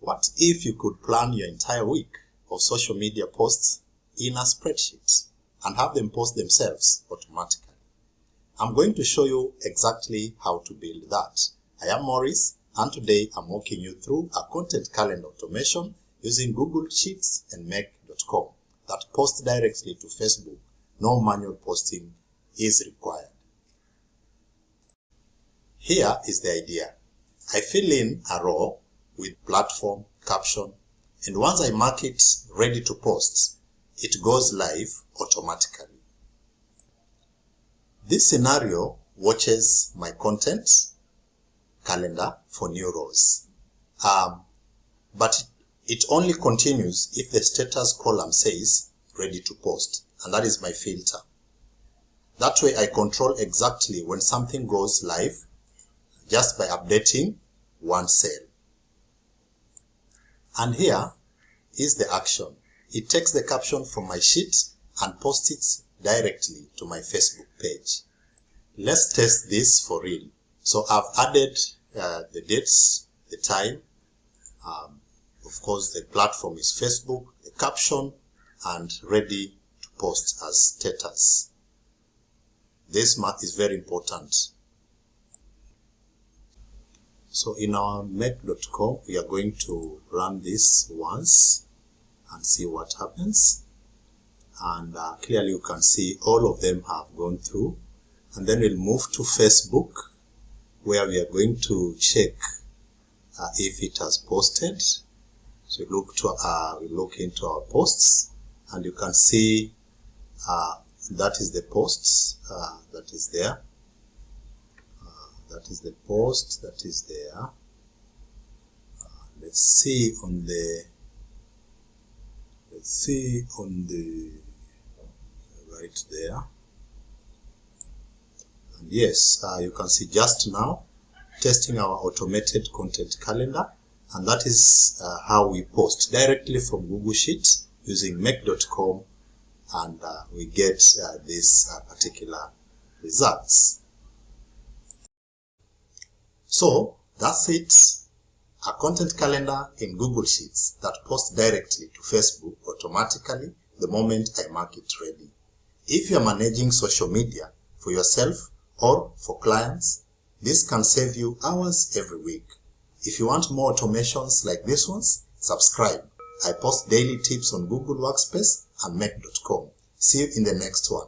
What if you could plan your entire week of social media posts in a spreadsheet and have them post themselves automatically? I'm going to show you exactly how to build that. I am Maurice, and today I'm walking you through a content calendar automation using Google Sheets and 𝐼𝐻.com that posts directly to Facebook. No manual posting is required. Here is the idea. I fill in a row with platform, caption, and once I mark it ready to post, it goes live automatically. This scenario watches my content calendar for new rows. But it only continues if the status column says ready to post, and that is my filter. That way I control exactly when something goes live just by updating one cell. And here is the action. It takes the caption from my sheet and posts it directly to my Facebook page. Let's test this for real. So I've added the dates, the time, of course the platform is Facebook, the caption, and ready to post as status. This math is very important. So in our 𝐼𝐻.com, we are going to run this once and see what happens. And clearly you can see all of them have gone through. And then we'll move to Facebook, where we are going to check if it has posted. So we look into our posts, and you can see that is the posts that is there. That is the post that is there. Let's see on the right there. And yes, you can see just now testing our automated content calendar, and that is how we post directly from Google Sheets using 𝐼𝐻.com, and we get these particular results. So that's it, a content calendar in Google Sheets that posts directly to Facebook automatically the moment I mark it ready. If you are managing social media for yourself or for clients, this can save you hours every week. If you want more automations like this ones, subscribe. I post daily tips on Google Workspace and 𝐼𝐻.com. See you in the next one.